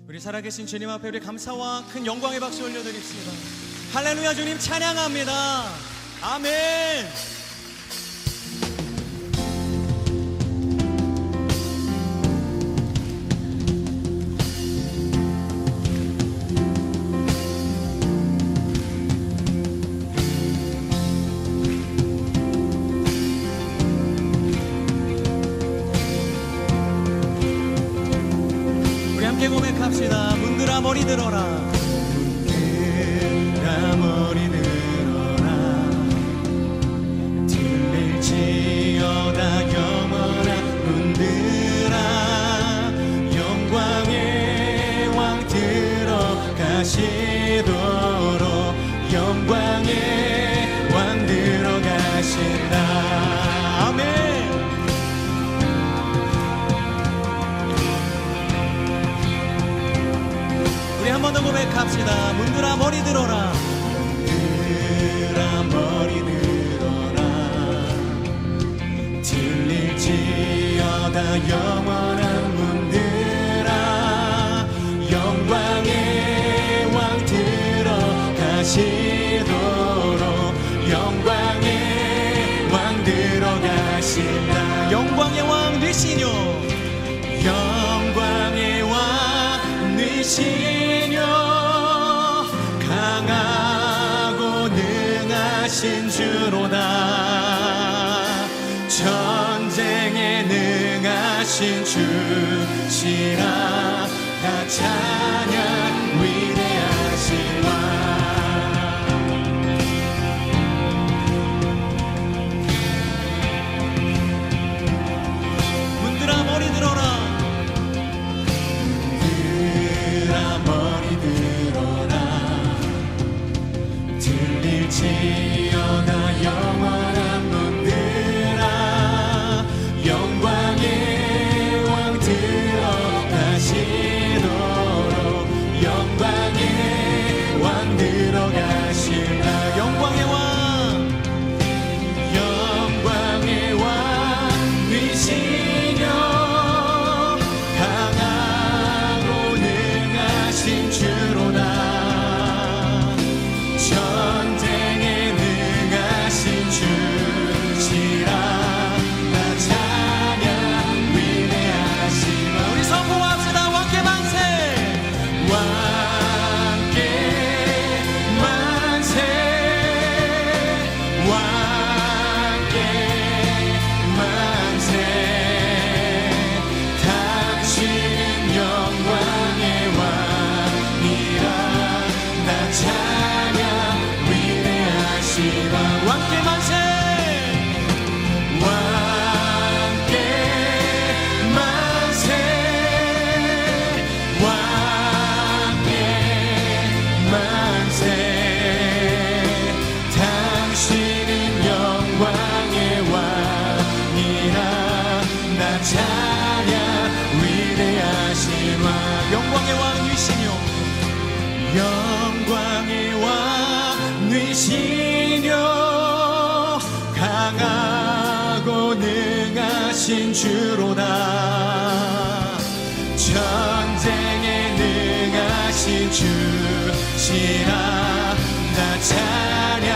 우리 살아계신 주님 앞에 우리 감사와 큰 영광의 박수 올려드립시다. 할렐루야. 주님 찬양합니다. 아멘. 함께 고백합시다. 문들아 머리 들어라. 문들아 머리 들어라. 들릴지어다 영원한 문들아. 영광의 왕 들어가시도록 영광의 왕 들어가신다. 아멘. 한 번 더 고백합시다. 문들아 머리 들어라. 문들아 머리 들어라. 들릴지어다 영원한 문들아. 영광의 왕 들어가시도록 영광의 왕 들어가신다. 영광의 왕 되시뇨. 영광의 왕 되시뇨. 강하고 능하신 주로다. 전쟁에 능하신 주시라. 다 찬양 위대하신 왕. 문들아 머리 들어라. 문들아 머리 들어라. 들릴지어다 영원한 문들아. 영광의 왕 들어가시도록 영광의 왕 들어가신다. 영광의 왕. 영광의 왕 되시뇨. 강하고 능하신 주로다. 전쟁에 능하신 주시라. 나 찬양 위대하신 왕. 우리 선포합시다. 왕께 만세. 왕께 만세. 왕께 만세. 당신은 영광의 왕이라. 나 찬양 왕께 만세. 왕께 만세. 왕께 만세. 당신은 영광의 왕이라. 나 찬양 위대하신 왕. 영광의 왕 되시뇨. 영광의 왕 되시뇨. 강하고 능하신 주로다. 전쟁에 능하신 주시라. 나 찬양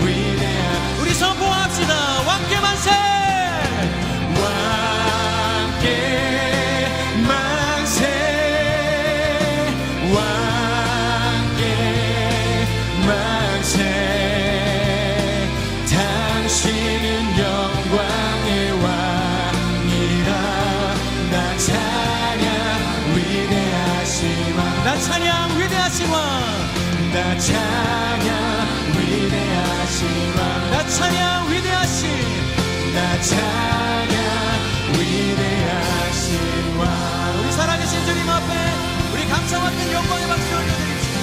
위대한. 우리 선포합시다. 왕께 만세. 왕께 만세. 왕께 만세. 당신은 영광의 왕이라. 나 찬양 위대하신 왕. 나 찬양 위대하신 왕. 나 찬양 위대하신 왕. 나 찬양 위대하신. 나 찬양 위대하신 왕. 우리 살아계신 주님 앞에 우리 감사와 큰 영광의 박수 올려드립시다.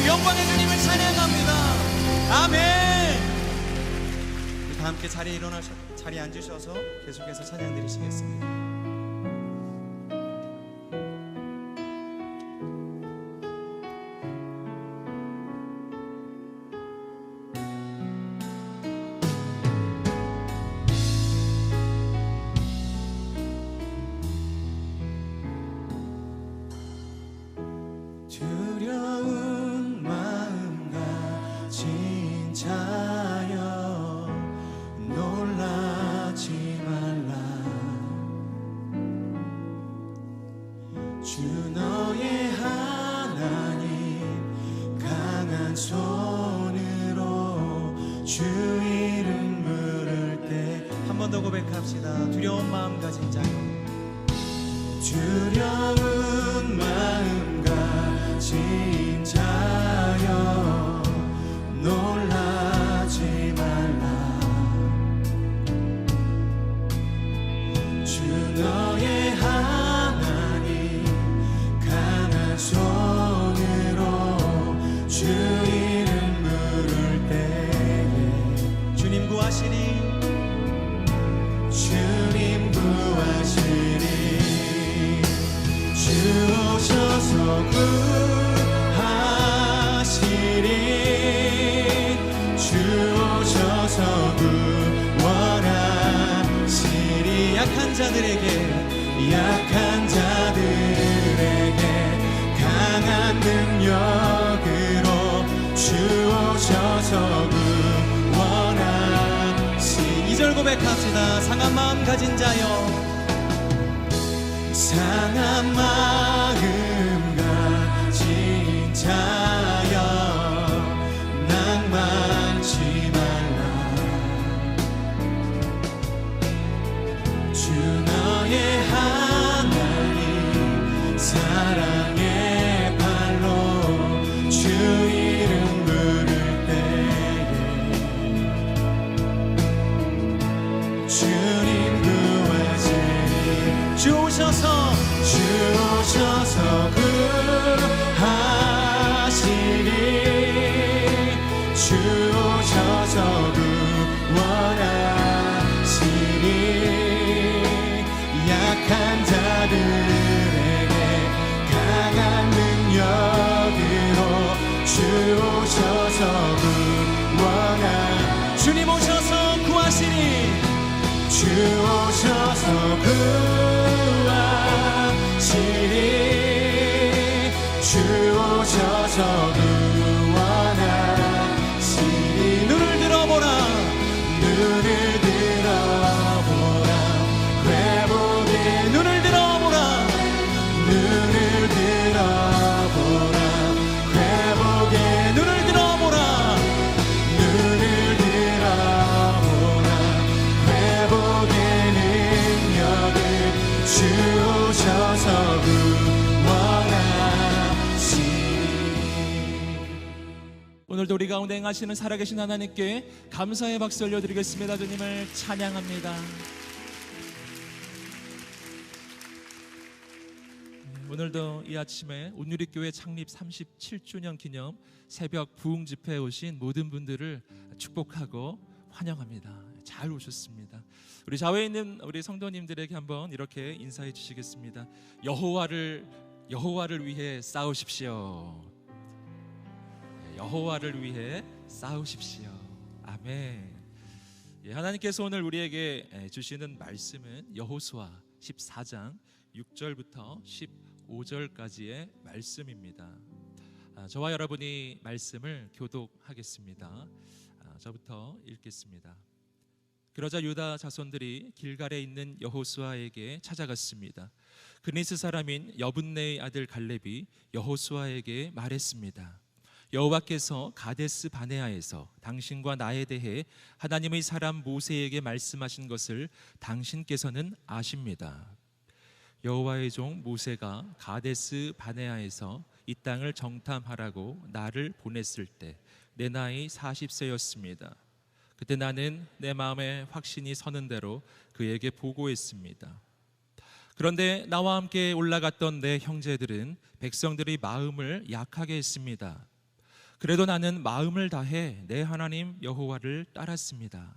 영광의 주님을 찬양합니다. 아멘. 다 함께 자리에 앉으셔서 계속해서 찬양 드리시겠습니다. 너의 하나님 강한 손으로 주 이름 부를 때 한 번 더 고백합시다. 두려운 마음 가진 자여, 두려운 마음 가진 자여 놀라지 말라. 주 너의 하나님 강한 손으로 주 이름 부를 때에 주님 구하시리, 주님 구하시리. 주 오셔서 구하시리. 주 오셔서 구원하시리. 약한 자들에게 강한 능력으로 주 오셔서 구원하시리. 2절 고백합시다. 상한 마음 가진 자여, 상한 마음 가진 자여 낭만치 말라. 주 너의 하나님 사랑의 발로 주 이름 부를 때에 주님 구하시리. 주 오셔서 구하시리. 주 오셔서 구원하시리. 약한 자들에게 강한 능력으로 주 오셔서 구원하시리. 주님 오셔서 구하시리. 주 오셔서 구하시리. 주 오셔서 구원하시리. 눈을 들어보라, 눈을 들어보라. 회복의 눈을 들어보라, 눈을 들어보라. 회복의 눈을 들어보라, 눈을 들어보라. 회복의 능력을 주 오셔서 오늘도 우리 가운데 행하시는 살아계신 하나님께 감사의 박수 올려드리겠습니다. 주님을 찬양합니다. 오늘도 이 아침에 온누리교회 창립 37주년 기념 새벽 부흥 집회에 오신 모든 분들을 축복하고 환영합니다. 잘 오셨습니다. 우리 좌우에 있는 우리 성도님들에게 한번 이렇게 인사해 주시겠습니다. 여호와를 위해 싸우십시오. 여호와를 위해 싸우십시오. 아멘. 하나님께서 오늘 우리에게 주시는 말씀은 여호수아 14장 6절부터 15절까지의 말씀입니다. 저와 여러분이 말씀을 교독하겠습니다. 저부터 읽겠습니다. 그러자 유다 자손들이 길갈에 있는 여호수아에게 찾아갔습니다. 그니스 사람인 여분네의 아들 갈렙이 여호수아에게 말했습니다. 여호와께서 가데스 바네아에서 당신과 나에 대해 하나님의 사람 모세에게 말씀하신 것을 당신께서는 아십니다. 여호와의 종 모세가 가데스 바네아에서 이 땅을 정탐하라고 나를 보냈을 때 내 나이 40세였습니다. 그때 나는 내 마음에 확신이 서는 대로 그에게 보고했습니다. 그런데 나와 함께 올라갔던 내 형제들은 백성들의 마음을 약하게 했습니다. 그래도 나는 마음을 다해 내 하나님 여호와를 따랐습니다.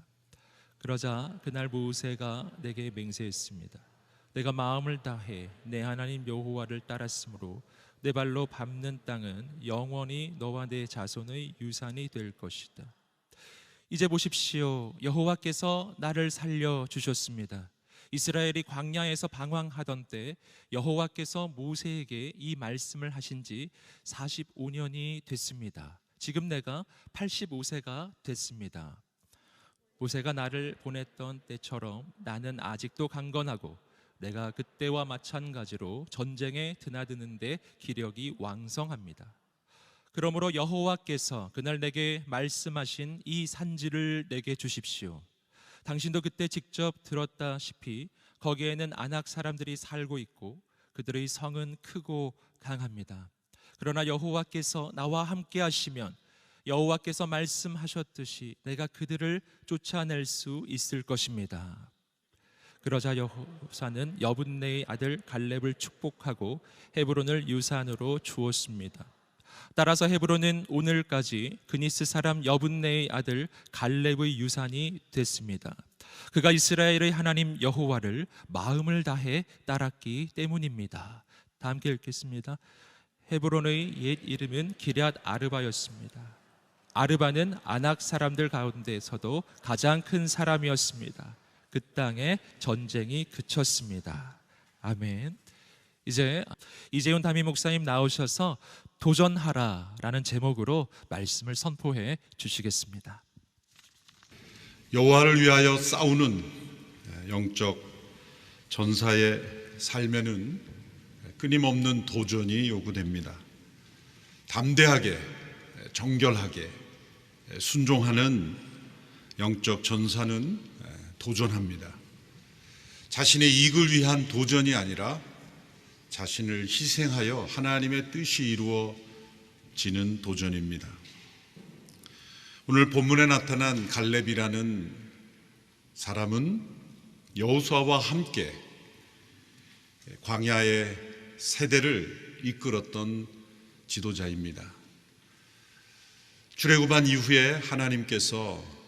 그러자 그날 모세가 내게 맹세했습니다. 내가 마음을 다해 내 하나님 여호와를 따랐으므로 내 발로 밟는 땅은 영원히 너와 내 자손의 유산이 될 것이다. 이제 보십시오. 여호와께서 나를 살려주셨습니다. 이스라엘이 광야에서 방황하던 때 여호와께서 모세에게 이 말씀을 하신 지 45년이 됐습니다. 지금 내가 85세가 됐습니다. 모세가 나를 보냈던 때처럼 나는 아직도 강건하고 내가 그때와 마찬가지로 전쟁에 드나드는데 기력이 왕성합니다. 그러므로 여호와께서 그날 내게 말씀하신 이 산지를 내게 주십시오. 당신도 그때 직접 들었다시피 거기에는 아낙 사람들이 살고 있고 그들의 성은 크고 강합니다. 그러나 여호와께서 나와 함께 하시면 여호와께서 말씀하셨듯이 내가 그들을 쫓아낼 수 있을 것입니다. 그러자 여호사는 여분네의 아들 갈렙을 축복하고 헤브론을 유산으로 주었습니다. 따라서 헤브론은 오늘까지 그니스 사람 여분네의 아들 갈렙의 유산이 됐습니다. 그가 이스라엘의 하나님 여호와를 마음을 다해 따랐기 때문입니다. 다 함께 읽겠습니다. 헤브론의 옛 이름은 기럇 아르바였습니다. 아르바는 아낙 사람들 가운데서도 가장 큰 사람이었습니다. 그 땅에 전쟁이 그쳤습니다. 아멘. 이제 이재훈 담임 목사님 나오셔서 도전하라라는 제목으로 말씀을 선포해 주시겠습니다. 여호와를 위하여 싸우는 영적 전사의 삶에는 끊임없는 도전이 요구됩니다. 담대하게, 정결하게 순종하는 영적 전사는 도전합니다. 자신의 이익을 위한 도전이 아니라 자신을 희생하여 하나님의 뜻이 이루어지는 도전입니다. 오늘 본문에 나타난 갈렙이라는 사람은 여호수아와 함께 광야의 세대를 이끌었던 지도자입니다. 출애굽한 이후에 하나님께서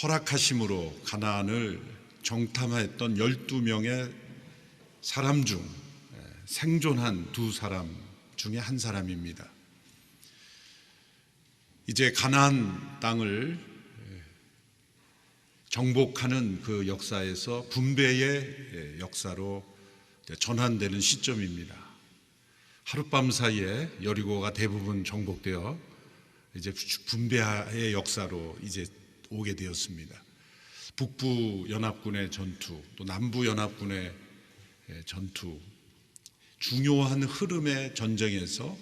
허락하심으로 가나안을 정탐하였던 12명의 사람 중 생존한 두 사람 중에 한 사람입니다. 이제 가나안 땅을 정복하는 그 역사에서 분배의 역사로 전환되는 시점입니다. 하룻밤 사이에 여리고가 대부분 정복되어 이제 분배의 역사로 이제 오게 되었습니다. 북부 연합군의 전투, 또 남부 연합군의 전투, 중요한 흐름의 전쟁에서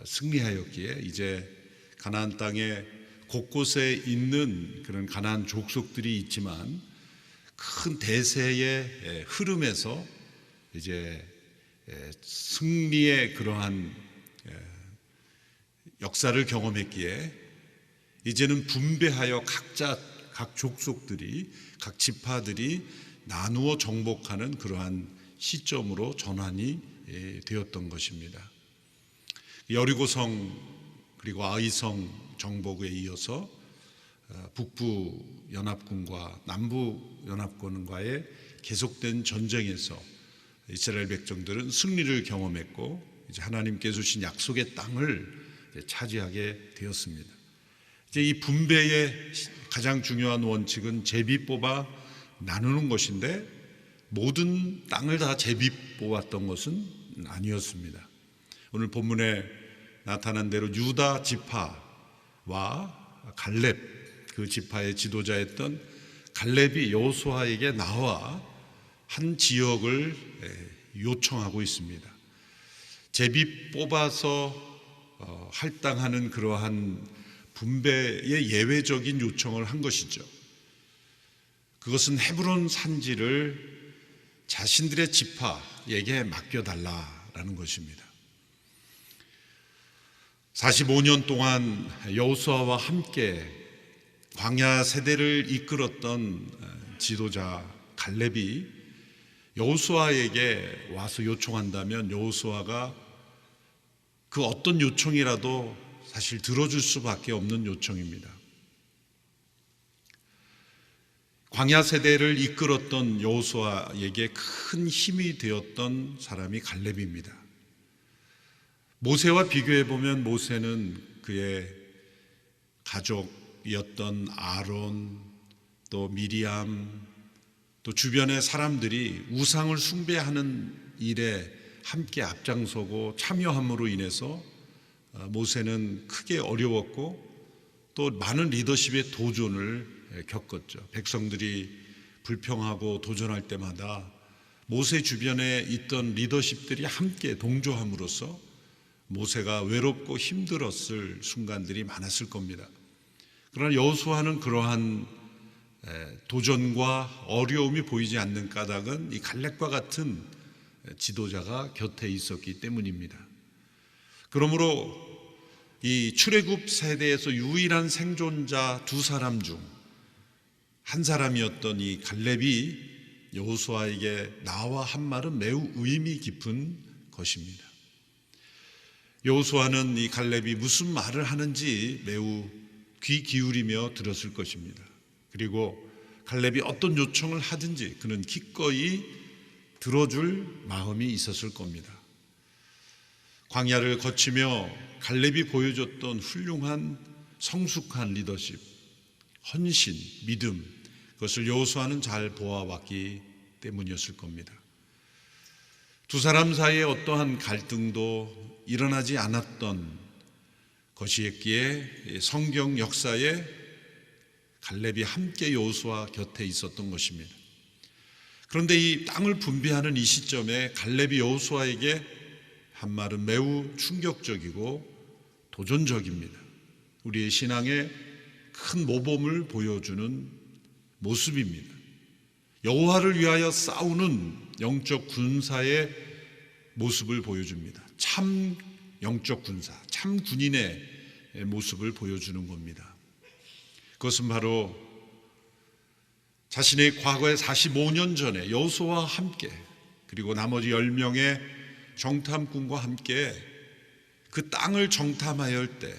승리하였기에 이제 가나안 땅에 곳곳에 있는 그런 가나안 족속들이 있지만 큰 대세의 흐름에서 이제 승리의 그러한 역사를 경험했기에 이제는 분배하여 각 족속들이, 각 지파들이 나누어 정복하는 그러한 시점으로 전환이 되었던 것입니다. 여리고성 그리고 아이성 정복에 이어서 북부 연합군과 남부 연합군과의 계속된 전쟁에서 이스라엘 백성들은 승리를 경험했고 이제 하나님께서 주신 약속의 땅을 차지하게 되었습니다. 이제 이 분배의 가장 중요한 원칙은 제비 뽑아 나누는 것인데 모든 땅을 다 제비 뽑았던 것은 아니었습니다. 오늘 본문에 나타난 대로 유다 지파와 갈렙, 그 지파의 지도자였던 갈렙이 여호수아에게 나와 한 지역을 요청하고 있습니다. 제비 뽑아서 할당하는 그러한 분배의 예외적인 요청을 한 것이죠. 그것은 헤브론 산지를 자신들의 지파에게 맡겨달라라는 것입니다. 45년 동안 여호수아와 함께 광야 세대를 이끌었던 지도자 갈렙이 여호수아에게 와서 요청한다면 여호수아가 그 어떤 요청이라도 사실 들어줄 수밖에 없는 요청입니다. 광야 세대를 이끌었던 여호수아에게 큰 힘이 되었던 사람이 갈렙입니다. 모세와 비교해 보면 모세는 그의 가족이었던 아론, 또 미리암, 또 주변의 사람들이 우상을 숭배하는 일에 함께 앞장서고 참여함으로 인해서 모세는 크게 어려웠고 또 많은 리더십의 도전을 겪었죠. 백성들이 불평하고 도전할 때마다 모세 주변에 있던 리더십들이 함께 동조함으로써 모세가 외롭고 힘들었을 순간들이 많았을 겁니다. 그러나 여호수아는 그러한 도전과 어려움이 보이지 않는 까닭은 이 갈렙과 같은 지도자가 곁에 있었기 때문입니다. 그러므로 이 출애굽 세대에서 유일한 생존자 두 사람 중 한 사람이었던 이 갈렙이 여호수아에게 나와 한 말은 매우 의미 깊은 것입니다. 여호수아는 이 갈렙이 무슨 말을 하는지 매우 귀 기울이며 들었을 것입니다. 그리고 갈렙이 어떤 요청을 하든지 그는 기꺼이 들어줄 마음이 있었을 겁니다. 광야를 거치며 갈렙이 보여줬던 훌륭한 성숙한 리더십, 헌신, 믿음, 그것을 여호수아는 잘 보아왔기 때문이었을 겁니다. 두 사람 사이에 어떠한 갈등도 일어나지 않았던 것이었기에 성경 역사에 갈렙이 함께 여호수아 곁에 있었던 것입니다. 그런데 이 땅을 분배하는 이 시점에 갈렙이 여호수아에게 한 말은 매우 충격적이고 도전적입니다. 우리의 신앙에 큰 모범을 보여주는 모습입니다. 여호와를 위하여 싸우는 영적 군사의 모습을 보여줍니다. 참 영적 군사, 참 군인의 모습을 보여주는 겁니다. 그것은 바로 자신의 과거의 45년 전에 여호수아와 함께 그리고 나머지 10명의 정탐꾼과 함께 그 땅을 정탐하여 할 때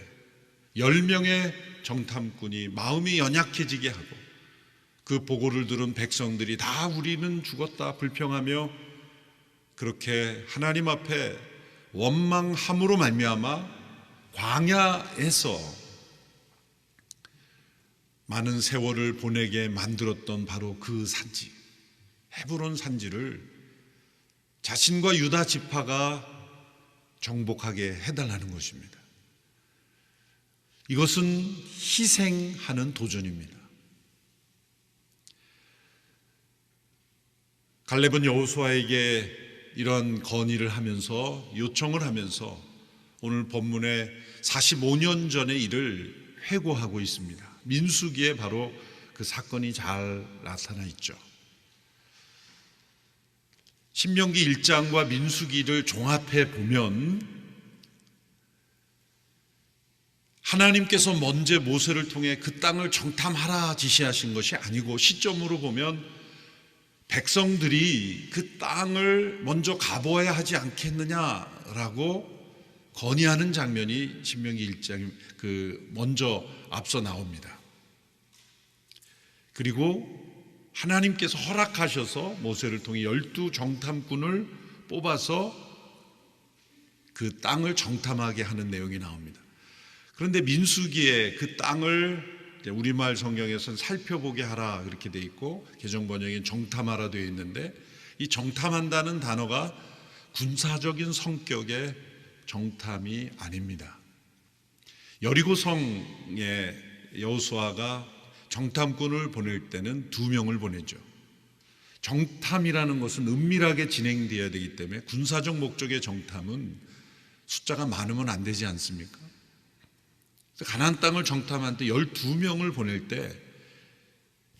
10명의 정탐꾼이 마음이 연약해지게 하고 그 보고를 들은 백성들이 다 우리는 죽었다 불평하며 그렇게 하나님 앞에 원망함으로 말미암아 광야에서 많은 세월을 보내게 만들었던 바로 그 산지, 헤브론 산지를 자신과 유다 지파가 정복하게 해달라는 것입니다. 이것은 희생하는 도전입니다. 갈렙은 여호수아에게 이런 건의를 하면서 요청을 하면서 오늘 본문에 45년 전의 일을 회고하고 있습니다. 민수기에 바로 그 사건이 잘 나타나 있죠. 신명기 1장과 민수기를 종합해 보면 하나님께서 먼저 모세를 통해 그 땅을 정탐하라 지시하신 것이 아니고 시점으로 보면 백성들이 그 땅을 먼저 가보아야 하지 않겠느냐라고 건의하는 장면이 신명기 1장 먼저 앞서 나옵니다. 그리고 하나님께서 허락하셔서 모세를 통해 12 정탐꾼을 뽑아서 그 땅을 정탐하게 하는 내용이 나옵니다. 그런데 민수기에 그 땅을 우리말 성경에서는 살펴보게 하라 그렇게 돼 있고 개정 번역엔 정탐하라 되어 있는데 이 정탐한다는 단어가 군사적인 성격의 정탐이 아닙니다. 여리고성에 여호수아가 정탐꾼을 보낼 때는 2명을 보내죠. 정탐이라는 것은 은밀하게 진행되어야 되기 때문에 군사적 목적의 정탐은 숫자가 많으면 안 되지 않습니까? 가나안 땅을 정탐할 때 12명을 보낼 때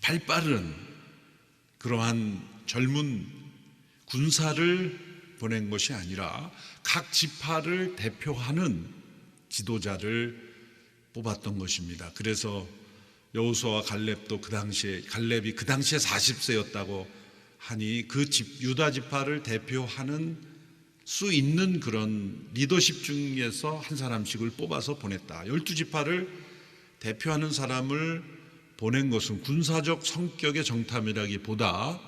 발빠른 그러한 젊은 군사를 보낸 것이 아니라 각 지파를 대표하는 지도자를 뽑았던 것입니다. 그래서 여호수아와 갈렙도 갈렙이 그 당시에 40세였다고 하니 그 유다 지파를 대표하는 수 있는 그런 리더십 중에서 한 사람씩을 뽑아서 보냈다. 12지파를 대표하는 사람을 보낸 것은 군사적 성격의 정탐이라기보다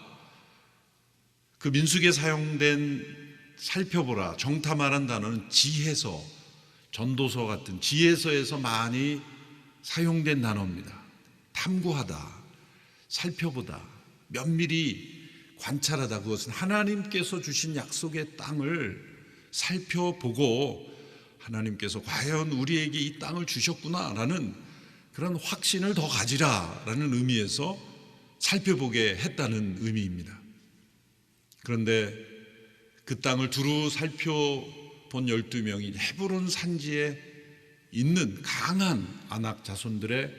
그 민수기에 사용된 살펴보라, 정탐하라는 단어는 지혜서, 전도서 같은 지혜서에서 많이 사용된 단어입니다. 탐구하다, 살펴보다, 면밀히 관찰하다. 그것은 하나님께서 주신 약속의 땅을 살펴보고 하나님께서 과연 우리에게 이 땅을 주셨구나라는 그런 확신을 더 가지라라는 의미에서 살펴보게 했다는 의미입니다. 그런데 그 땅을 두루 살펴본 12명이 헤브론 산지에 있는 강한 아낙 자손들의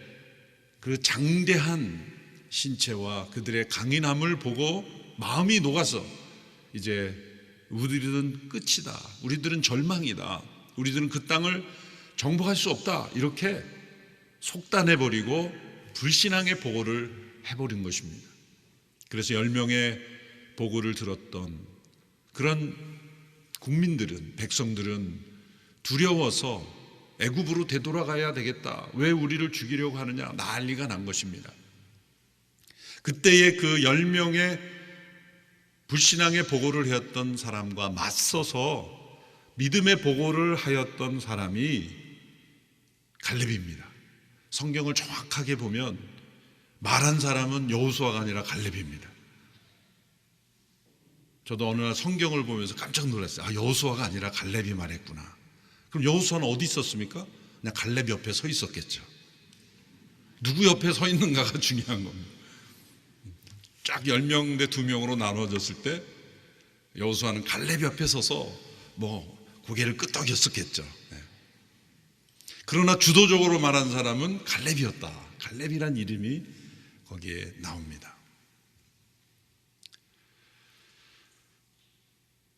그 장대한 신체와 그들의 강인함을 보고 마음이 녹아서 이제 우리들은 끝이다, 우리들은 절망이다, 우리들은 그 땅을 정복할 수 없다, 이렇게 속단해버리고 불신앙의 보고를 해버린 것입니다. 그래서 10명의 보고를 들었던 그런 국민들은, 백성들은 두려워서 애굽으로 되돌아가야 되겠다, 왜 우리를 죽이려고 하느냐, 난리가 난 것입니다. 그때의 그 10명의 불신앙의 보고를 하였던 사람과 맞서서 믿음의 보고를 하였던 사람이 갈렙입니다. 성경을 정확하게 보면 말한 사람은 여호수아가 아니라 갈렙입니다. 저도 어느 날 성경을 보면서 깜짝 놀랐어요. 여호수아가 아니라 갈렙이 말했구나. 그럼 여호수아는 어디 있었습니까? 그냥 갈렙 옆에 서 있었겠죠. 누구 옆에 서 있는가가 중요한 겁니다. 쫙 10명 대 2명으로 나눠졌을 때 여호수아는 갈렙 옆에 서서 고개를 끄덕였었겠죠. 그러나 주도적으로 말한 사람은 갈렙이었다. 갈렙이란 이름이 거기에 나옵니다.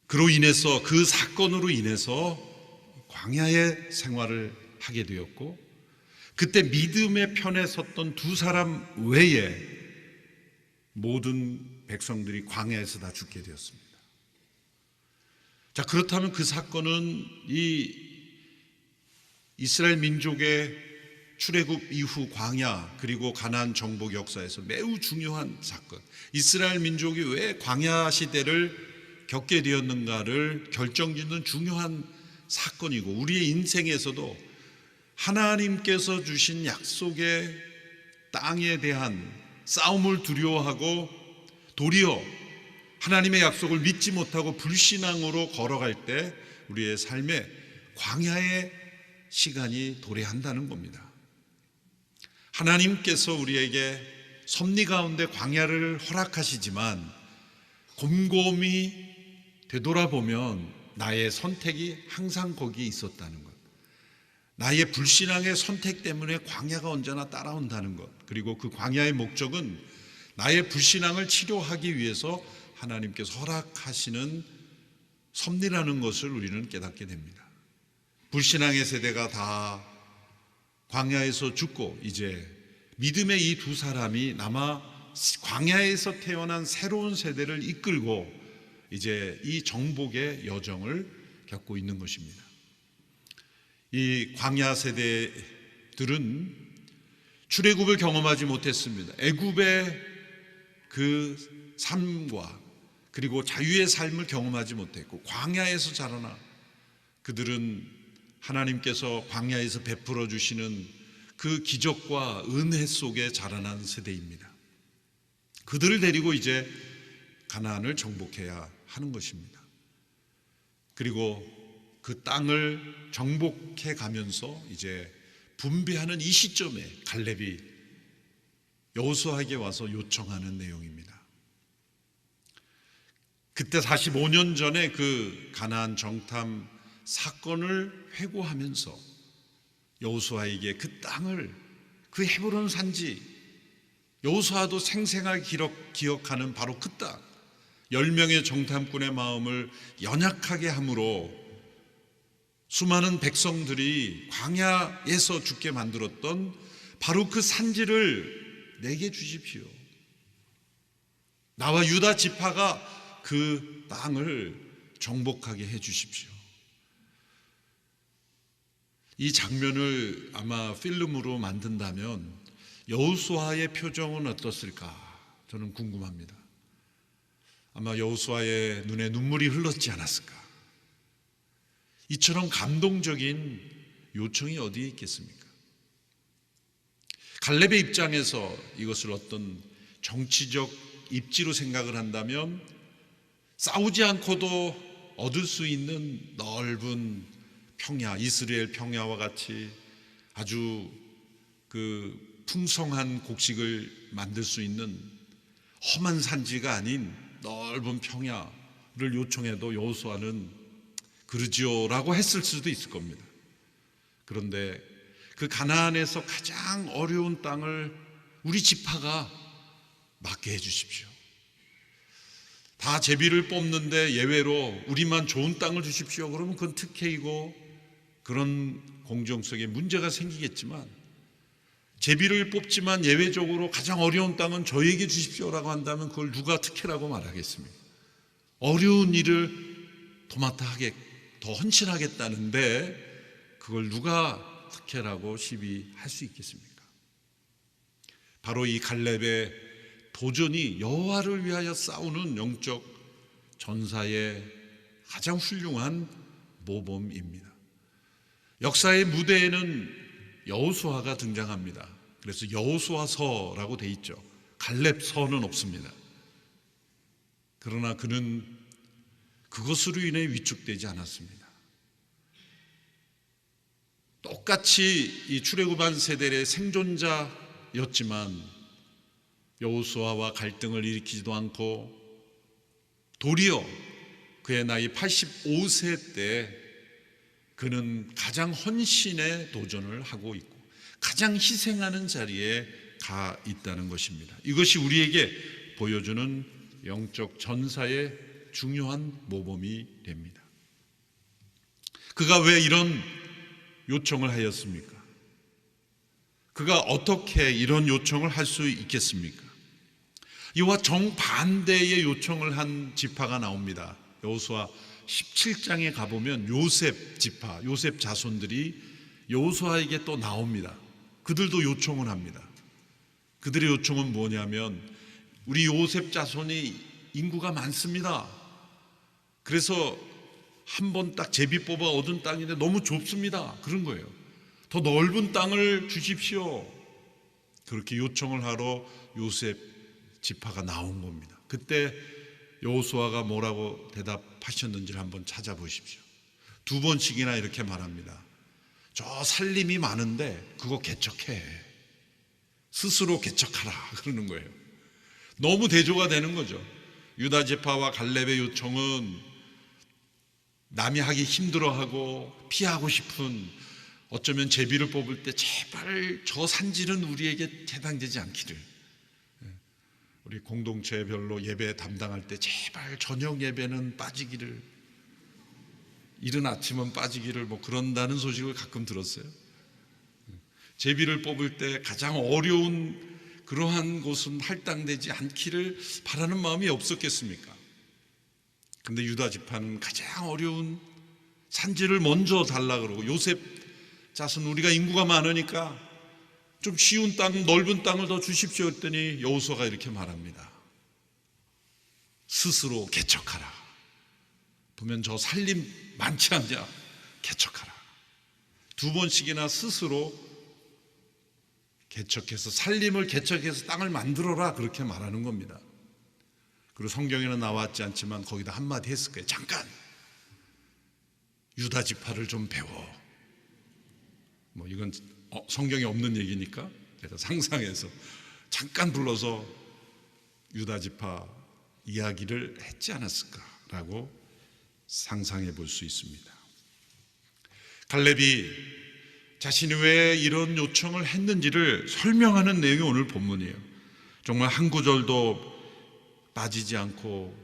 그로 인해서, 그 사건으로 인해서 광야의 생활을 하게 되었고, 그때 믿음의 편에 섰던 두 사람 외에 모든 백성들이 광야에서 다 죽게 되었습니다. 자, 그렇다면 그 사건은 이 이스라엘 민족의 출애굽 이후 광야 그리고 가나안 정복 역사에서 매우 중요한 사건, 이스라엘 민족이 왜 광야 시대를 겪게 되었는가를 결정짓는 중요한 사건이고, 우리의 인생에서도 하나님께서 주신 약속의 땅에 대한 싸움을 두려워하고 도리어 하나님의 약속을 믿지 못하고 불신앙으로 걸어갈 때 우리의 삶에 광야의 시간이 도래한다는 겁니다. 하나님께서 우리에게 섭리 가운데 광야를 허락하시지만 곰곰이 되돌아보면 나의 선택이 항상 거기에 있었다는 것, 나의 불신앙의 선택 때문에 광야가 언제나 따라온다는 것, 그리고 그 광야의 목적은 나의 불신앙을 치료하기 위해서 하나님께서 허락하시는 섭리라는 것을 우리는 깨닫게 됩니다. 불신앙의 세대가 다 광야에서 죽고 이제 믿음의 이 두 사람이 남아 광야에서 태어난 새로운 세대를 이끌고 이제 이 정복의 여정을 겪고 있는 것입니다. 이 광야 세대들은 출애굽을 경험하지 못했습니다. 애굽의 그 삶과 그리고 자유의 삶을 경험하지 못했고, 광야에서 자라나 그들은 하나님께서 광야에서 베풀어 주시는 그 기적과 은혜 속에 자라난 세대입니다. 그들을 데리고 이제 가나안을 정복해야 하는 것입니다. 그리고 그 땅을 정복해 가면서 이제 분배하는 이 시점에 갈렙이 여호수아에게 와서 요청하는 내용입니다. 그때 45년 전에 그 가나안 정탐 사건을 회고하면서 여호수아에게 그 땅을, 그 헤브론 산지, 여호수아도 생생하게 기억하는 바로 그 땅, 10명의 정탐꾼의 마음을 연약하게 함으로 수많은 백성들이 광야에서 죽게 만들었던 바로 그 산지를 내게 주십시오. 나와 유다 지파가 그 땅을 정복하게 해 주십시오. 이 장면을 아마 필름으로 만든다면 여호수아의 표정은 어떻을까 저는 궁금합니다. 아마 여호수아의 눈에 눈물이 흘렀지 않았을까. 이처럼 감동적인 요청이 어디에 있겠습니까? 갈렙의 입장에서 이것을 어떤 정치적 입지로 생각을 한다면 싸우지 않고도 얻을 수 있는 넓은 평야, 이스라엘 평야와 같이 아주 그 풍성한 곡식을 만들 수 있는 험한 산지가 아닌 넓은 평야를 요청해도 여호수아는 그러지요라고 했을 수도 있을 겁니다. 그런데 그 가나안에서 가장 어려운 땅을 우리 지파가 맡게 해주십시오. 다 제비를 뽑는데 예외로 우리만 좋은 땅을 주십시오. 그러면 그건 특혜이고 그런 공정성에 문제가 생기겠지만, 제비를 뽑지만 예외적으로 가장 어려운 땅은 저에게 주십시오라고 한다면 그걸 누가 특혜라고 말하겠습니까? 어려운 일을 더 헌신하겠다는데 그걸 누가 특혜라고 시비할 수 있겠습니까? 바로 이 갈렙의 도전이 여호와를 위하여 싸우는 영적 전사의 가장 훌륭한 모범입니다. 역사의 무대에는 여호수아가 등장합니다. 그래서 여호수아서라고 돼 있죠. 갈렙서는 없습니다. 그러나 그는 그것으로 인해 위축되지 않았습니다. 똑같이 이 출애굽한 세대의 생존자였지만 여호수아와 갈등을 일으키지도 않고, 도리어 그의 나이 85세 때 그는 가장 헌신의 도전을 하고 있고 가장 희생하는 자리에 가 있다는 것입니다. 이것이 우리에게 보여주는 영적 전사의 중요한 모범이 됩니다. 그가 왜 이런 요청을 하였습니까? 그가 어떻게 이런 요청을 할 수 있겠습니까? 이와 정반대의 요청을 한 지파가 나옵니다. 여호수아 17장에 가보면 요셉 지파, 요셉 자손들이 여호수아에게 또 나옵니다. 그들도 요청을 합니다. 그들의 요청은 뭐냐면, 우리 요셉 자손이 인구가 많습니다. 그래서 한 번 딱 제비 뽑아 얻은 땅인데 너무 좁습니다. 그런 거예요. 더 넓은 땅을 주십시오. 그렇게 요청을 하러 요셉 지파가 나온 겁니다. 그때 여호수아가 뭐라고 대답하셨는지를 한번 찾아보십시오. 2번씩이나 이렇게 말합니다. 저 살림이 많은데 그거 개척해. 스스로 개척하라 그러는 거예요. 너무 대조가 되는 거죠. 유다 지파와 갈렙의 요청은 남이 하기 힘들어하고 피하고 싶은, 어쩌면 제비를 뽑을 때 제발 저 산지는 우리에게 해당되지 않기를, 우리 공동체별로 예배 담당할 때 제발 저녁 예배는 빠지기를, 이른 아침은 빠지기를 뭐 그런다는 소식을 가끔 들었어요. 제비를 뽑을 때 가장 어려운 그러한 곳은 할당되지 않기를 바라는 마음이 없었겠습니까? 근데 유다 지파는 가장 어려운 산지를 먼저 달라 그러고, 요셉 자손 우리가 인구가 많으니까 좀 쉬운 땅, 넓은 땅을 더 주십시오 했더니 여호수아가 이렇게 말합니다. 스스로 개척하라. 보면 저 살림 많지 않냐? 개척하라. 2번씩이나 스스로 개척해서, 살림을 개척해서 땅을 만들어라, 그렇게 말하는 겁니다. 그리고 성경에는 나왔지 않지만 거기다 한마디 했을 거예요. 잠깐 유다 지파를 좀 배워. 뭐 이건 성경에 없는 얘기니까 제가 상상해서 잠깐 불러서 유다 지파 이야기를 했지 않았을까라고 상상해 볼 수 있습니다. 갈렙이 자신이 왜 이런 요청을 했는지를 설명하는 내용이 오늘 본문이에요. 정말 한 구절도 빠지지 않고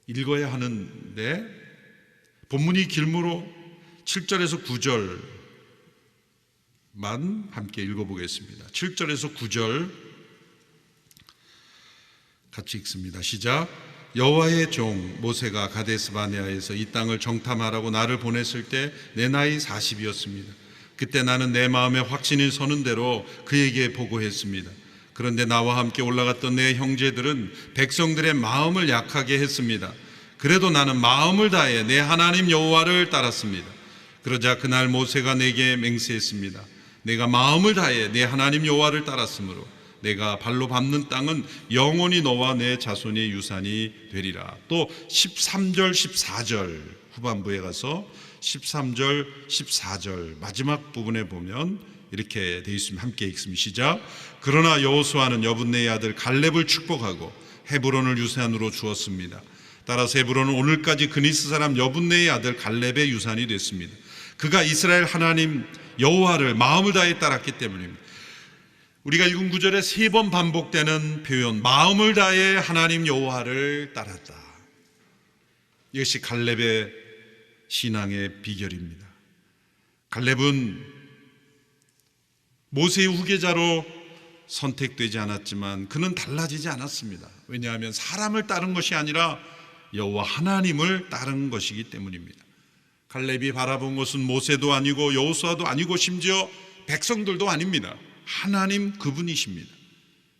읽어야 하는데, 본문이 길므로 7절에서 9절만 함께 읽어보겠습니다. 7절에서 9절 같이 읽습니다. 시작. 여호와의 종 모세가 가데스 바네아에서 이 땅을 정탐하라고 나를 보냈을 때 내 나이 40이었습니다. 그때 나는 내 마음에 확신이 서는 대로 그에게 보고했습니다. 그런데 나와 함께 올라갔던 내 형제들은 백성들의 마음을 약하게 했습니다. 그래도 나는 마음을 다해 내 하나님 여호와를 따랐습니다. 그러자 그날 모세가 내게 맹세했습니다. 내가 마음을 다해 내 하나님 여호와를 따랐으므로 내가 발로 밟는 땅은 영원히 너와 내 자손의 유산이 되리라. 또 13절 14절 후반부에 가서 13절 14절 마지막 부분에 보면 이렇게 되어 있습니다. 함께 읽습니다. 시작. 그러나 여호수아는 여분네의 아들 갈렙을 축복하고 헤브론을 유산으로 주었습니다. 따라서 헤브론은 오늘까지 그니스 사람 여분네의 아들 갈렙의 유산이 됐습니다. 그가 이스라엘 하나님 여호와를 마음을 다해 따랐기 때문입니다. 우리가 읽은 구절에 3번 반복되는 표현, 마음을 다해 하나님 여호와를 따랐다. 이것이 갈렙의 신앙의 비결입니다. 갈렙은 모세의 후계자로 선택되지 않았지만 그는 달라지지 않았습니다. 왜냐하면 사람을 따른 것이 아니라 여호와 하나님을 따른 것이기 때문입니다. 갈렙이 바라본 것은 모세도 아니고 여호수아도 아니고 심지어 백성들도 아닙니다. 하나님 그분이십니다.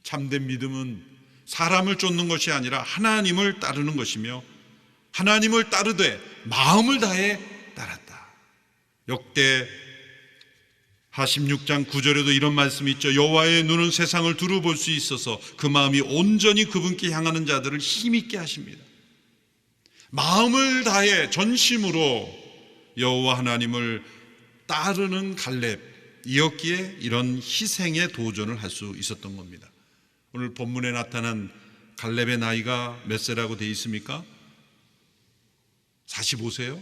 참된 믿음은 사람을 쫓는 것이 아니라 하나님을 따르는 것이며 하나님을 따르되 마음을 다해 따랐다. 역대 하 16장 9절에도 이런 말씀이 있죠. 여호와의 눈은 세상을 두루 볼 수 있어서 그 마음이 온전히 그분께 향하는 자들을 힘있게 하십니다. 마음을 다해 전심으로 여호와 하나님을 따르는 갈렙이었기에 이런 희생의 도전을 할 수 있었던 겁니다. 오늘 본문에 나타난 갈렙의 나이가 몇 세라고 되어 있습니까? 45세요?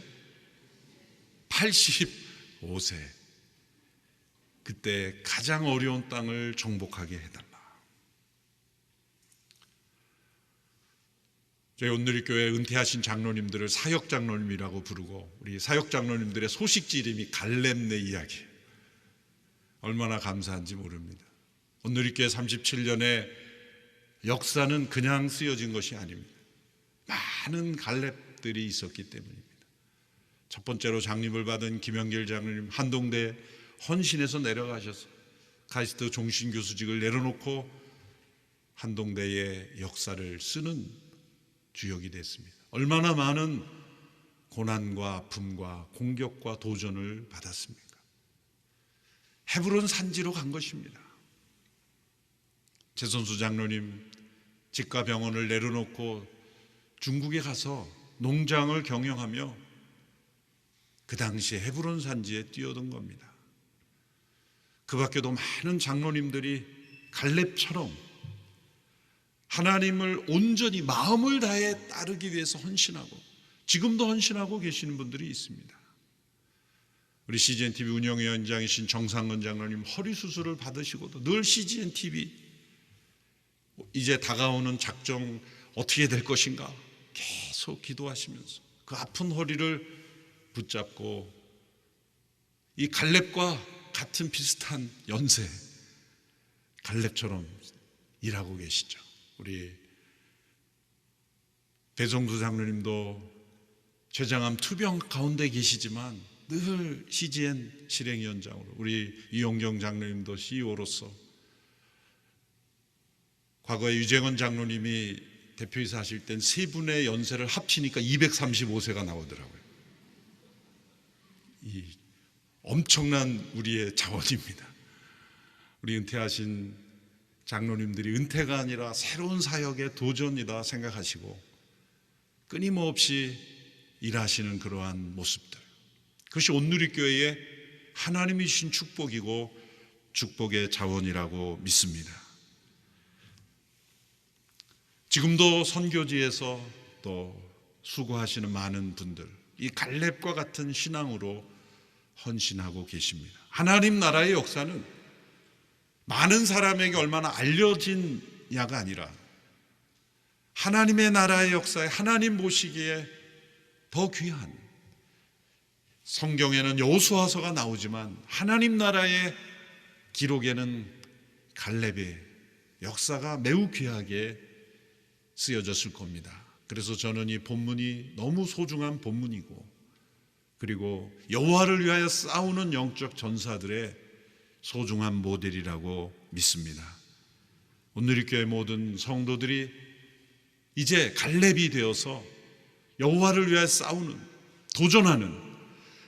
85세. 그때 가장 어려운 땅을 정복하게 해달라. 저희 온누리교회 은퇴하신 장로님들을 사역장로님이라고 부르고 우리 사역장로님들의 소식지 이름이 갈렙네 이야기. 얼마나 감사한지 모릅니다. 온누리교회 37년의 역사는 그냥 쓰여진 것이 아닙니다. 많은 갈렙들이 있었기 때문입니다. 첫 번째로 장립을 받은 김영길 장로님 한동대 헌신에서 내려가셔서 카이스트 종신교수직을 내려놓고 한동대의 역사를 쓰는 주역이 됐습니다. 얼마나 많은 고난과 아픔과 공격과 도전을 받았습니까? 헤브론 산지로 간 것입니다. 최선수 장로님 집과 병원을 내려놓고 중국에 가서 농장을 경영하며 그 당시에 헤브론 산지에 뛰어든 겁니다. 그 밖에도 많은 장로님들이 갈렙처럼 하나님을 온전히 마음을 다해 따르기 위해서 헌신하고 지금도 헌신하고 계시는 분들이 있습니다. 우리 CGNTV 운영위원장이신 정상근 장로님 허리 수술을 받으시고도 늘 CGNTV 이제 다가오는 작정 어떻게 될 것인가 계속 기도하시면서 그 아픈 허리를 붙잡고 이 갈렙과 같은 비슷한 연세 갈렙처럼 일하고 계시죠. 우리 배성수 장로님도 췌장암 투병 가운데 계시지만 늘 CGN 실행위원장으로 우리 이용정 장로님도 CEO로서 과거에 유재건 장로님이 대표이사 하실 땐 세 분의 연세를 합치니까 235세가 나오더라고요. 이 엄청난 우리의 자원입니다. 우리 은퇴하신 장로님들이 은퇴가 아니라 새로운 사역의 도전이다 생각하시고 끊임없이 일하시는 그러한 모습들, 그것이 온누리교회의 하나님이 주신 축복이고 축복의 자원이라고 믿습니다. 지금도 선교지에서 또 수고하시는 많은 분들, 이 갈렙과 같은 신앙으로 헌신하고 계십니다. 하나님 나라의 역사는 많은 사람에게 얼마나 알려진냐가 아니라 하나님의 나라의 역사에 하나님 보시기에 더 귀한, 성경에는 여호수아서가 나오지만 하나님 나라의 기록에는 갈렙의 역사가 매우 귀하게 쓰여졌을 겁니다. 그래서 저는 이 본문이 너무 소중한 본문이고, 그리고 여호와를 위하여 싸우는 영적 전사들의 소중한 모델이라고 믿습니다. 온누리교회 모든 성도들이 이제 갈렙이 되어서 여호와를 위하여 싸우는, 도전하는,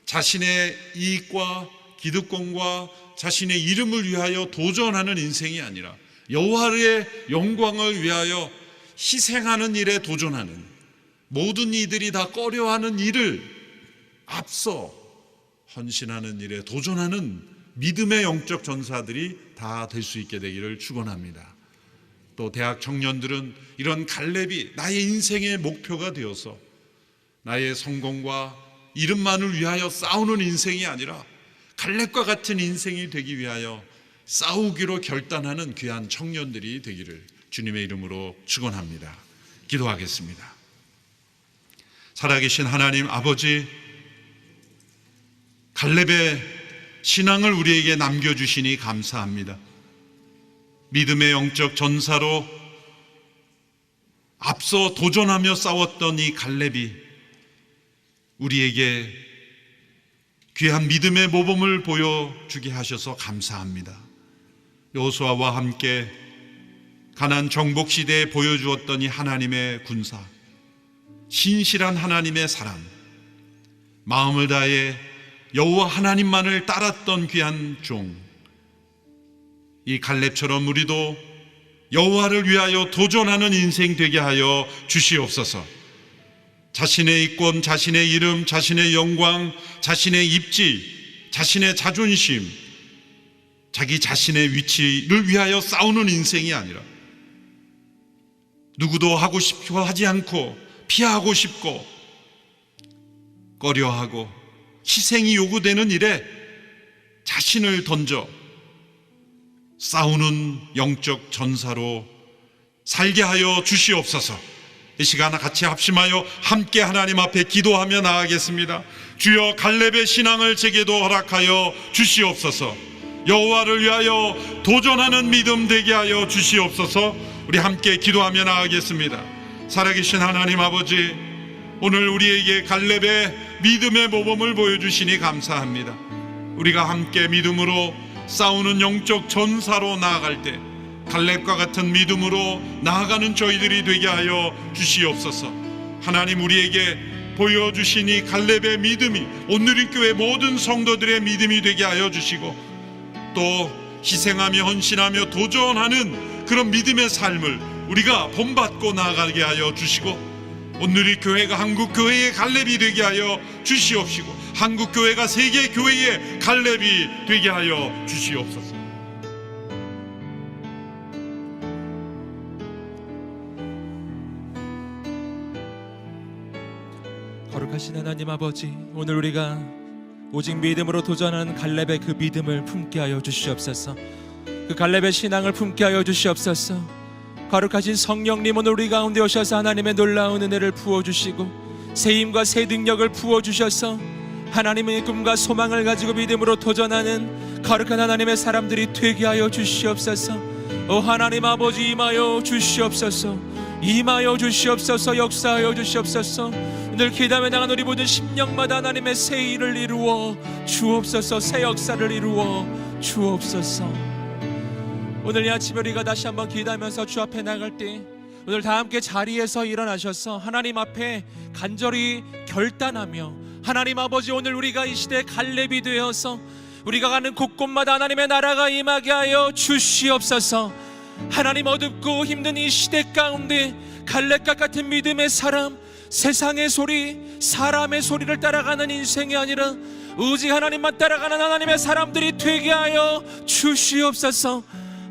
자신의 이익과 기득권과 자신의 이름을 위하여 도전하는 인생이 아니라 여호와의 영광을 위하여 희생하는 일에 도전하는, 모든 이들이 다 꺼려하는 일을 앞서 헌신하는 일에 도전하는 믿음의 영적 전사들이 다 될 수 있게 되기를 축원합니다. 또 대학 청년들은 이런 갈렙이 나의 인생의 목표가 되어서 나의 성공과 이름만을 위하여 싸우는 인생이 아니라 갈렙과 같은 인생이 되기 위하여 싸우기로 결단하는 귀한 청년들이 되기를 주님의 이름으로 축원합니다. 기도하겠습니다. 살아계신 하나님 아버지, 갈렙의 신앙을 우리에게 남겨주시니 감사합니다. 믿음의 영적 전사로 앞서 도전하며 싸웠던 이 갈렙이 우리에게 귀한 믿음의 모범을 보여주게 하셔서 감사합니다. 여호수아와 함께 가나안 정복 시대에 보여주었던 이 하나님의 군사, 신실한 하나님의 사람, 마음을 다해 여호와 하나님만을 따랐던 귀한 종, 이 갈렙처럼 우리도 여호와를 위하여 도전하는 인생 되게 하여 주시옵소서. 자신의 이권, 자신의 이름, 자신의 영광, 자신의 입지, 자신의 자존심, 자기 자신의 위치를 위하여 싸우는 인생이 아니라 누구도 하고 싶어 하지 않고 피하고 싶고 꺼려하고 희생이 요구되는 일에 자신을 던져 싸우는 영적 전사로 살게 하여 주시옵소서. 이 시간 같이 합심하여 함께 하나님 앞에 기도하며 나아가겠습니다. 주여, 갈렙의 신앙을 제게도 허락하여 주시옵소서. 여호와를 위하여 도전하는 믿음 되게 하여 주시옵소서. 우리 함께 기도하며 나아가겠습니다. 살아계신 하나님 아버지, 오늘 우리에게 갈렙의 믿음의 모범을 보여주시니 감사합니다. 우리가 함께 믿음으로 싸우는 영적 전사로 나아갈 때 갈렙과 같은 믿음으로 나아가는 저희들이 되게 하여 주시옵소서. 하나님, 우리에게 보여주신 이 갈렙의 믿음이 온누리교회 모든 성도들의 믿음이 되게 하여 주시고, 또 희생하며 헌신하며 도전하는 그런 믿음의 삶을 우리가 본받고 나아가게 하여 주시고, 온누리교회가 한국교회의 갈렙이 되게 하여 주시옵시고, 한국교회가 세계교회의 갈렙이 되게 하여 주시옵소서. 거룩하신 하나님 아버지, 오늘 우리가 오직 믿음으로 도전하는 갈렙의 그 믿음을 품게 하여 주시옵소서. 그 갈렙의 신앙을 품게 하여 주시옵소서. 거룩하신 성령님, 오늘 우리 가운데 오셔서 하나님의 놀라운 은혜를 부어주시고 새 힘과 새 능력을 부어주셔서 하나님의 꿈과 소망을 가지고 믿음으로 도전하는 거룩한 하나님의 사람들이 되게 하여 주시옵소서. 오 하나님 아버지, 임하여 주시옵소서. 임하여 주시옵소서. 역사하여 주시옵소서. 오늘 기도하며 나간 우리 모든 심령마다 하나님의 새 일을 이루어 주옵소서. 새 역사를 이루어 주옵소서. 오늘 이 아침에 우리가 다시 한번 기도하면서 주 앞에 나갈 때 오늘 다 함께 자리에서 일어나셔서 하나님 앞에 간절히 결단하며, 하나님 아버지, 오늘 우리가 이 시대의 갈렙이 되어서 우리가 가는 곳곳마다 하나님의 나라가 임하게 하여 주시옵소서. 하나님, 어둡고 힘든 이 시대 가운데 갈렙과 같은 믿음의 사람, 세상의 소리, 사람의 소리를 따라가는 인생이 아니라 오직 하나님만 따라가는 하나님의 사람들이 되게 하여 주시옵소서.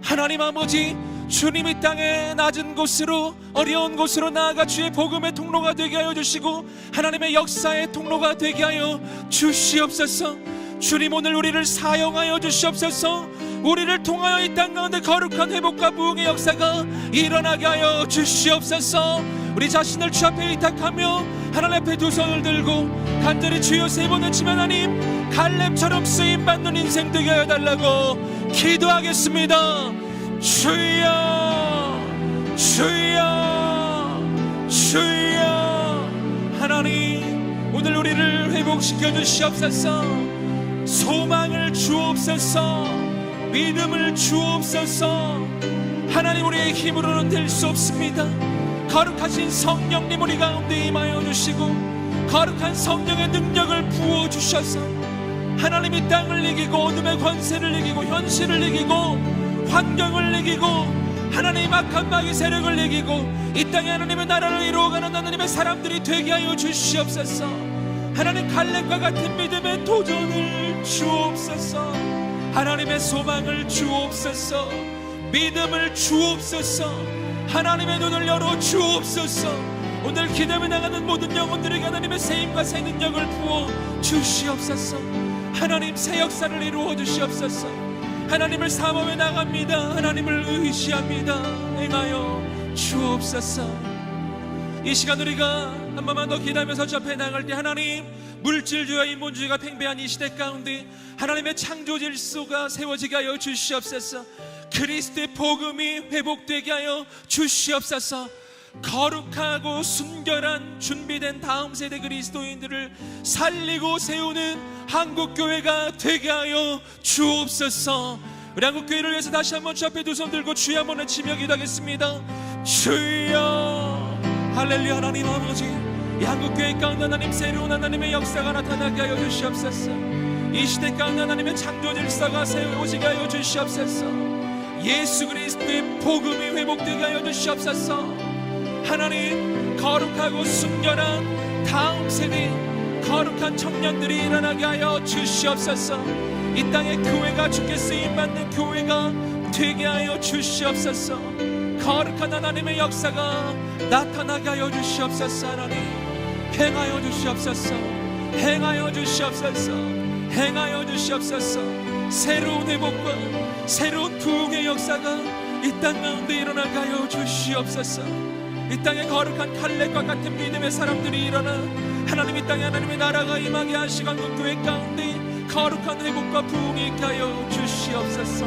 하나님 아버지, 주님이 땅의 낮은 곳으로, 어려운 곳으로 나아가 주의 복음의 통로가 되게 하여 주시고 하나님의 역사의 통로가 되게 하여 주시옵소서. 주님, 오늘 우리를 사용하여 주시옵소서. 우리를 통하여 이 땅 가운데 거룩한 회복과 부흥의 역사가 일어나게 하여 주시옵소서. 우리 자신을 주 앞에 의탁하며 하나님 앞에 두 손을 들고 간절히 주여 세 번 외치며 하나님, 갈렙처럼 쓰임받는 인생 되게 하여 달라고 기도하겠습니다. 주여, 주여, 주여. 하나님, 오늘 우리를 회복시켜 주시옵소서. 소망을 주옵소서. 믿음을 주옵소서. 하나님, 우리의 힘으로는 될 수 없습니다. 거룩하신 성령님 우리 가운데 임하여 주시고 거룩한 성령의 능력을 부어주셔서 하나님, 이 땅을 이기고 어둠의 권세를 이기고 현실을 이기고 환경을 이기고 하나님 악한 마귀 세력을 이기고 이 땅에 하나님의 나라를 이루어가는 하나님의 사람들이 되게 하여 주시옵소서. 하나님, 갈렙과 같은 믿음의 도전을 주옵소서. 하나님의 소망을 주옵소서. 믿음을 주옵소서. 하나님의 눈을 열어 주옵소서. 오늘 기도에 나가는 모든 영혼들에게 하나님의 세임과 새 능력을 부어 주시옵소서. 하나님 새 역사를 이루어 주시옵소서. 하나님을 사모해 나갑니다. 하나님을 의지합니다. 행하여 주옵소서. 이 시간 우리가 한 번만 더 기도하면서 주 앞에 나갈 때, 하나님, 물질주의와 인본주의가 팽배한 이 시대 가운데 하나님의 창조 질서가 세워지게 하여 주시옵소서. 그리스도의 복음이 회복되게 하여 주시옵소서. 거룩하고 순결한 준비된 다음 세대 그리스도인들을 살리고 세우는 한국교회가 되게 하여 주옵소서. 우리 한국교회를 위해서 다시 한번 주 앞에 두 손 들고 주여 한번 외치며 기도하겠습니다. 주여. 할렐루야. 하나님 아버지, 이 한국교회 가운데 하나님 새로운 하나님의 역사가 나타나게 하여 주시옵소서. 이 시대 가운데 하나님의 창조 질서가 세워지게 하여 주시옵소서. 예수 그리스도의 복음이 회복되게 하여 주시옵소서. 하나님, 거룩하고 순결한 다음 세대 거룩한 청년들이 일어나게 하여 주시옵소서. 이 땅의 교회가 주께 쓰임받는 교회가 되게 하여 주시옵소서. 거룩한 하나님의 역사가 나타나게 하여 주시옵소서. 하나님, 행하여 주시옵소서. 행하여 주시옵소서. 행하여 주시옵소서. 새로운 회복과 새로운 부흥의 역사가 이 땅 가운데 일어나게 하여 주시옵소서. 이 땅에 거룩한 칼렙과 같은 믿음의 사람들이 일어나 하나님, 이 땅에 하나님의 나라가 임하게 하시고 한국교회 가운데 거룩한 회복과 부흥이 있게 하여 주시옵소서.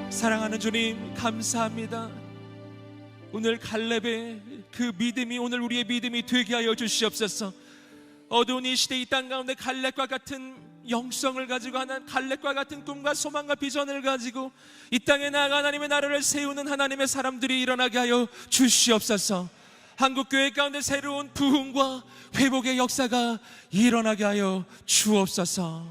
사랑하는 주님, 감사합니다. 오늘 갈렙의 그 믿음이 오늘 우리의 믿음이 되게 하여 주시옵소서. 어두운 이 시대 이 땅 가운데 갈렙과 같은 영성을 가지고 하나님, 갈렙과 같은 꿈과 소망과 비전을 가지고 이 땅에 나아가 하나님의 나라를 세우는 하나님의 사람들이 일어나게 하여 주시옵소서. 한국교회 가운데 새로운 부흥과 회복의 역사가 일어나게 하여 주옵소서.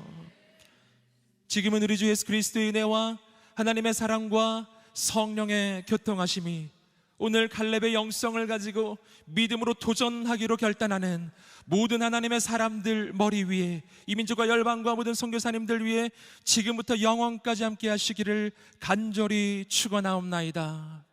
지금은 우리 주 예수 그리스도의 은혜와 하나님의 사랑과 성령의 교통하심이 오늘 갈렙의 영성을 가지고 믿음으로 도전하기로 결단하는 모든 하나님의 사람들 머리 위에, 이민족과 열방과 모든 선교사님들 위에 지금부터 영원까지 함께 하시기를 간절히 축원하옵나이다.